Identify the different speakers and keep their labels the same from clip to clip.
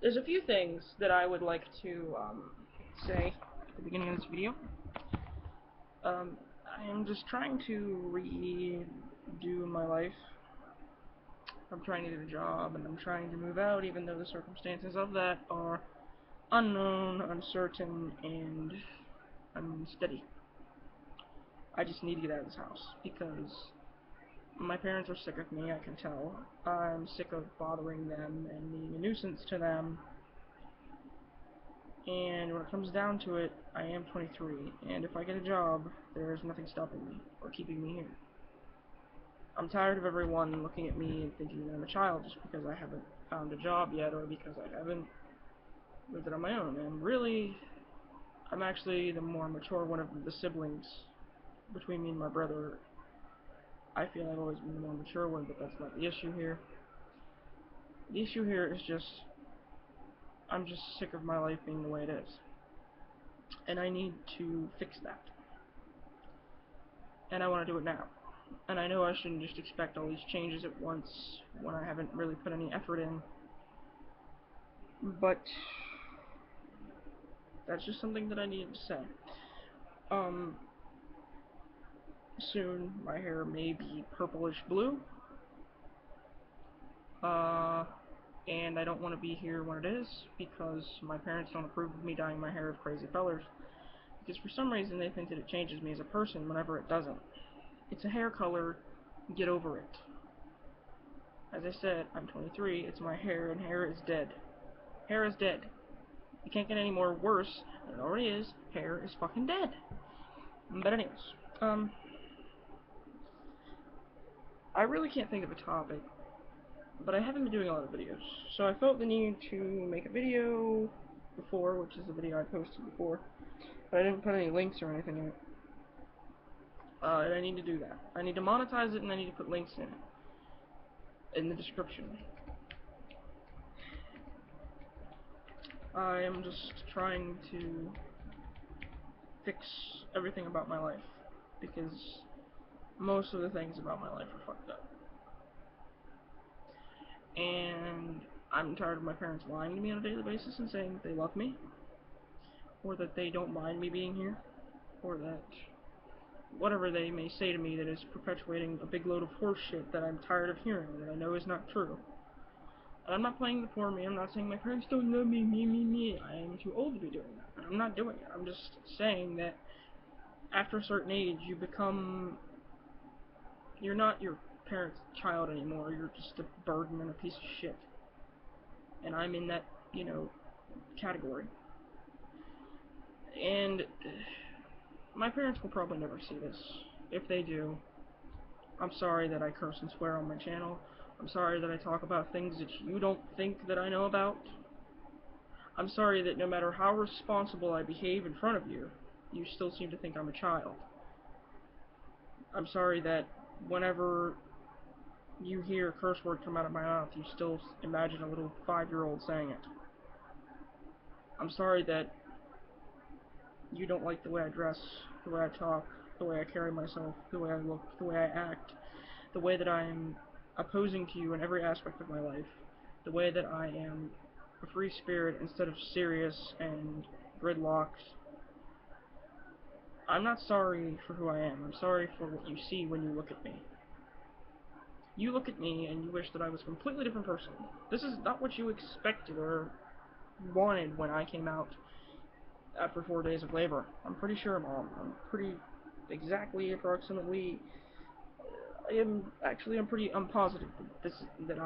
Speaker 1: There's a few things that I would like to say at the beginning of this video. I am just trying to redo my life. I'm trying to get a job, and I'm trying to move out, even though the circumstances of that are unknown, uncertain, and unsteady. I just need to get out of this house, because my parents are sick of me, I can tell. I'm sick of bothering them and being a nuisance to them. And when it comes down to it, I am 23, and if I get a job, there's nothing stopping me or keeping me here. I'm tired of everyone looking at me and thinking that I'm a child just because I haven't found a job yet or because I haven't moved it on my own. And really, I'm actually the more mature one of the siblings between me and my brother. I feel I've always been the more mature one, but that's not the issue here. The issue here is just, I'm just sick of my life being the way it is. And I need to fix that. And I want to do it now. And I know I shouldn't just expect all these changes at once when I haven't really put any effort in. But that's just something that I needed to say. Soon my hair may be purplish blue. And I don't want to be here when it is, because my parents don't approve of me dyeing my hair of crazy colors. Because for some reason they think that it changes me as a person whenever it doesn't. It's a hair color, get over it. As I said, I'm 23, it's my hair, and hair is dead. Hair is dead. It can't get any more worse than it already is. Hair is fucking dead. But anyways, I really can't think of a topic, but I haven't been doing a lot of videos, so I felt the need to make a video before, which is a video I posted before, but I didn't put any links or anything in it. And I need to do that. I need to monetize it, and I need to put links in it, in the description. I am just trying to fix everything about my life, because most of the things about my life are fucked up. And I'm tired of my parents lying to me on a daily basis and saying that they love me, or that they don't mind me being here, or that whatever they may say to me that is perpetuating a big load of horseshit that I'm tired of hearing, that I know is not true. And I'm not playing the poor me, I'm not saying my parents don't love me, me. I am too old to be doing that, and I'm not doing it. I'm just saying that after a certain age, you're not your parents' child anymore, you're just a burden and a piece of shit. And I'm in that, category. And my parents will probably never see this. If they do, I'm sorry that I curse and swear on my channel. I'm sorry that I talk about things that you don't think that I know about. I'm sorry that no matter how responsible I behave in front of you, you still seem to think I'm a child. I'm sorry that whenever you hear a curse word come out of my mouth, you still imagine a little 5-year-old saying it. I'm sorry that you don't like the way I dress, the way I talk, the way I carry myself, the way I look, the way I act, the way that I am opposing to you in every aspect of my life, the way that I am a free spirit instead of serious and gridlocked. I'm not sorry for who I am. I'm sorry for what you see when you look at me. You look at me and you wish that I was a completely different person. This is not what you expected or wanted when I came out after 4 days of labor. I'm pretty sure, Mom. I'm pretty approximately, I'm positive that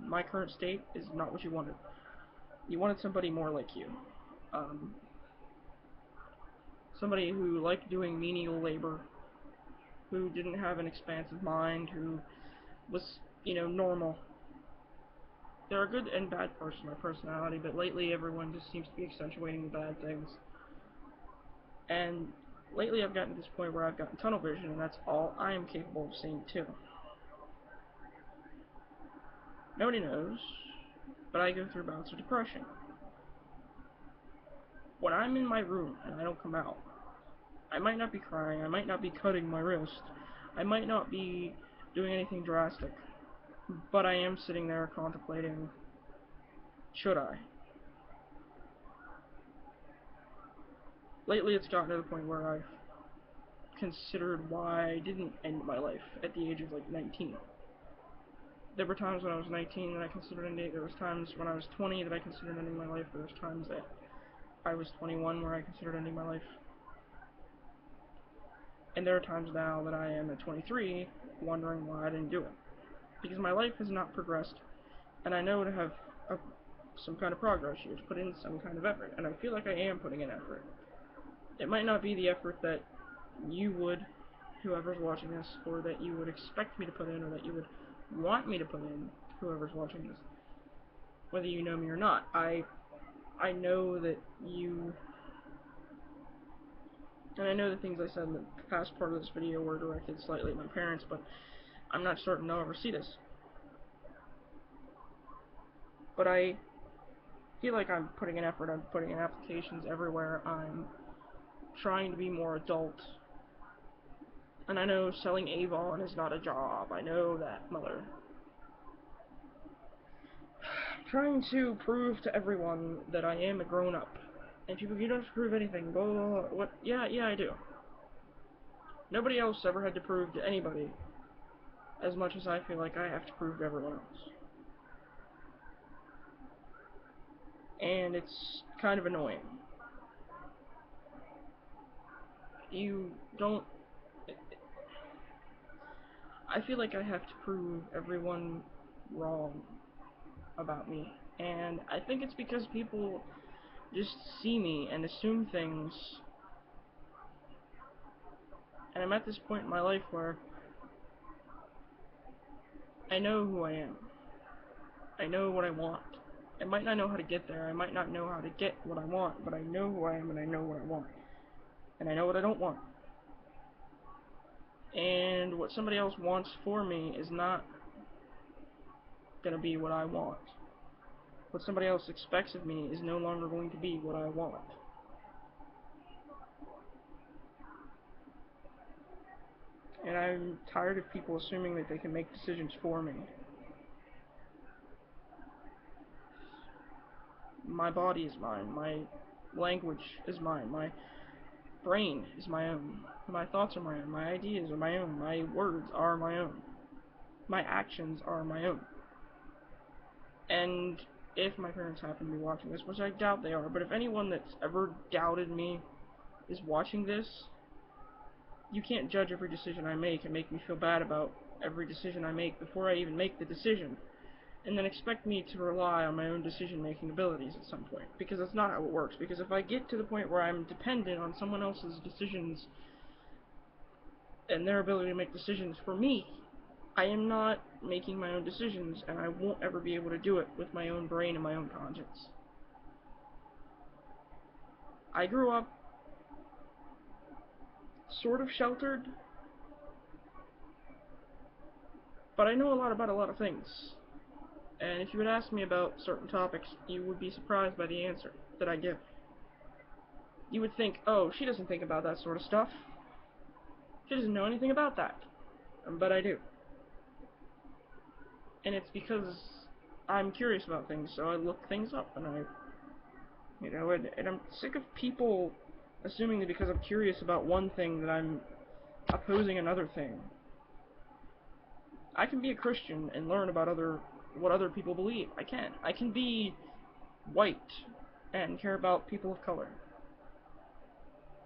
Speaker 1: my current state is not what you wanted. You wanted somebody more like you. Somebody who liked doing menial labor, who didn't have an expansive mind, who was, normal. There are good and bad parts of my personality, but lately everyone just seems to be accentuating the bad things. And lately I've gotten to this point where I've gotten tunnel vision, and that's all I am capable of seeing too. Nobody knows, but I go through bouts of depression. When I'm in my room and I don't come out, I might not be crying, I might not be cutting my wrist, I might not be doing anything drastic, but I am sitting there contemplating, should I? lately it's gotten to the point where I've considered why I didn't end my life at the age of like 19. There were times when I was 19 that I considered ending it. There was times when I was 20 that I considered ending my life. There was times that I was 21 where I considered ending my life. And there are times now that I am at 23 wondering why I didn't do it. Because my life has not progressed, and I know to have some kind of progress, you have to put in some kind of effort, and I feel like I am putting in effort. It might not be the effort that you would, whoever's watching this, or that you would expect me to put in, or that you would want me to put in, whoever's watching this, whether you know me or not. I know that you, and I know the things I said in the past part of this video were directed slightly at my parents, but I'm not certain they'll ever see this. But I feel like I'm putting in effort, I'm putting in applications everywhere, I'm trying to be more adult. And I know selling Avon is not a job, I know that, mother. I'm trying to prove to everyone that I am a grown-up. And people, you don't have to prove anything, blah, blah, blah. What? Yeah, I do. Nobody else ever had to prove to anybody as much as I feel like I have to prove to everyone else. And it's kind of annoying. You don't... I feel like I have to prove everyone wrong about me. And I think it's because people just see me and assume things. And I'm at this point in my life where I know who I am. I know what I want. I might not know how to get there, I might not know how to get what I want, but I know who I am and I know what I want. And I know what I don't want. And what somebody else wants for me is not gonna be what I want. What somebody else expects of me is no longer going to be what I want. And I'm tired of people assuming that they can make decisions for me. My body is mine, my language is mine, my brain is my own, my thoughts are my own, my ideas are my own, my words are my own, my actions are my own. And if my parents happen to be watching this, which I doubt they are, but if anyone that's ever doubted me is watching this, you can't judge every decision I make and make me feel bad about every decision I make before I even make the decision, and then expect me to rely on my own decision-making abilities at some point, because that's not how it works. Because if I get to the point where I'm dependent on someone else's decisions and their ability to make decisions for me, I am not making my own decisions, and I won't ever be able to do it with my own brain and my own conscience. I grew up sort of sheltered, but I know a lot about a lot of things. And if you would ask me about certain topics, you would be surprised by the answer that I give. You would think, oh, she doesn't think about that sort of stuff. She doesn't know anything about that. But I do. And it's because I'm curious about things, so I look things up, and and I'm sick of people assuming that because I'm curious about one thing that I'm opposing another thing. I can be a Christian and learn about what other people believe. I can. I can be white and care about people of color.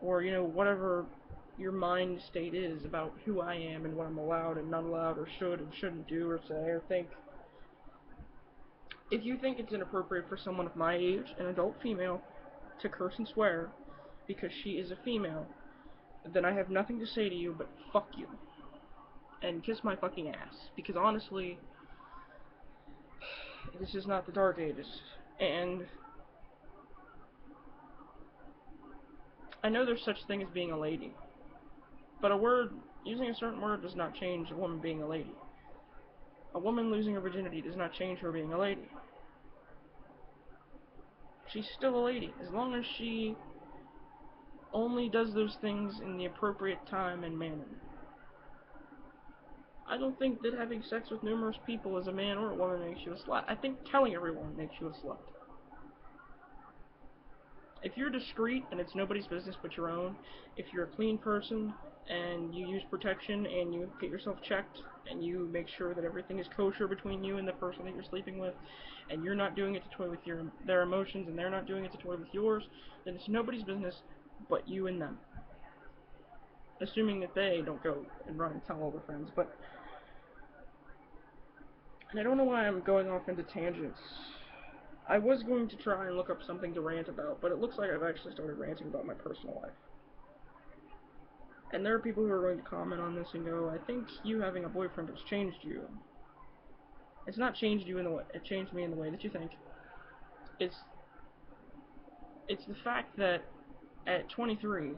Speaker 1: Or, whatever your mind state is about who I am and what I'm allowed and not allowed or should and shouldn't do or say or think. If you think it's inappropriate for someone of my age, an adult female, to curse and swear because she is a female, then I have nothing to say to you but fuck you. And kiss my fucking ass. Because honestly, this is not the Dark Ages. And I know there's such thing as being a lady. But using a certain word does not change a woman being a lady. A woman losing her virginity does not change her being a lady. She's still a lady, as long as she only does those things in the appropriate time and manner. I don't think that having sex with numerous people as a man or a woman makes you a slut. I think telling everyone makes you a slut. If you're discreet and it's nobody's business but your own, if you're a clean person and you use protection and you get yourself checked and you make sure that everything is kosher between you and the person that you're sleeping with, and you're not doing it to toy with their emotions and they're not doing it to toy with yours, then it's nobody's business but you and them. Assuming that they don't go and run and tell all their friends. But and I don't know why I'm going off into tangents. I was going to try and look up something to rant about, but it looks like I've actually started ranting about my personal life. And there are people who are going to comment on this and go, I think you having a boyfriend has changed you. It's not changed you in the way, it changed me in the way that you think. It's the fact that at 23,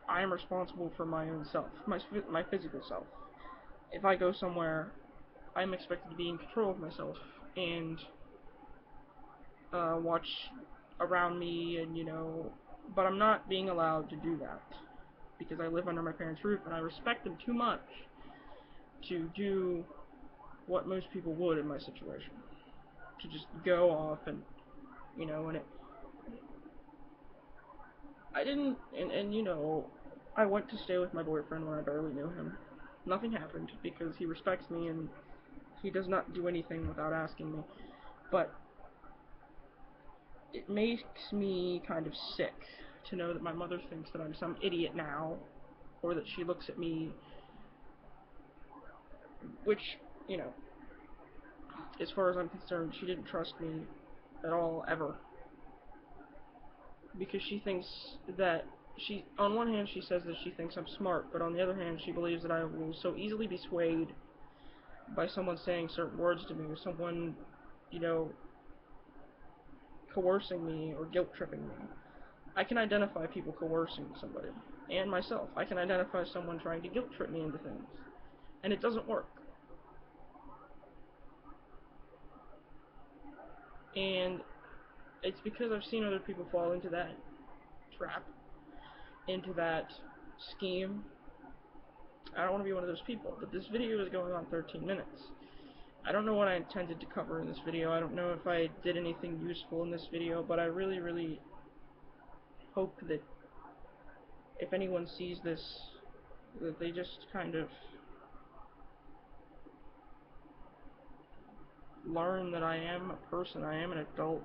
Speaker 1: I am responsible for my own self, my physical self. If I go somewhere, I'm expected to be in control of myself and watch around me, and but I'm not being allowed to do that because I live under my parents' roof and I respect them too much to do what most people would in my situation, to just go off and and I didn't, and I went to stay with my boyfriend when I barely knew him. Nothing happened because he respects me and he does not do anything without asking me, but it makes me kind of sick to know that my mother thinks that I'm some idiot now, or that she looks at me, which, as far as I'm concerned, she didn't trust me at all, ever. Because she thinks that on one hand, she says that she thinks I'm smart, but on the other hand, she believes that I will so easily be swayed by someone saying certain words to me, or someone, coercing me or guilt tripping me. I can identify people coercing somebody, and myself. I can identify someone trying to guilt trip me into things, and it doesn't work. And it's because I've seen other people fall into that trap, into that scheme. I don't want to be one of those people, but this video is going on 13 minutes. I don't know what I intended to cover in this video. I don't know if I did anything useful in this video, but I really, really hope that if anyone sees this, that they just kind of learn that I am a person, I am an adult,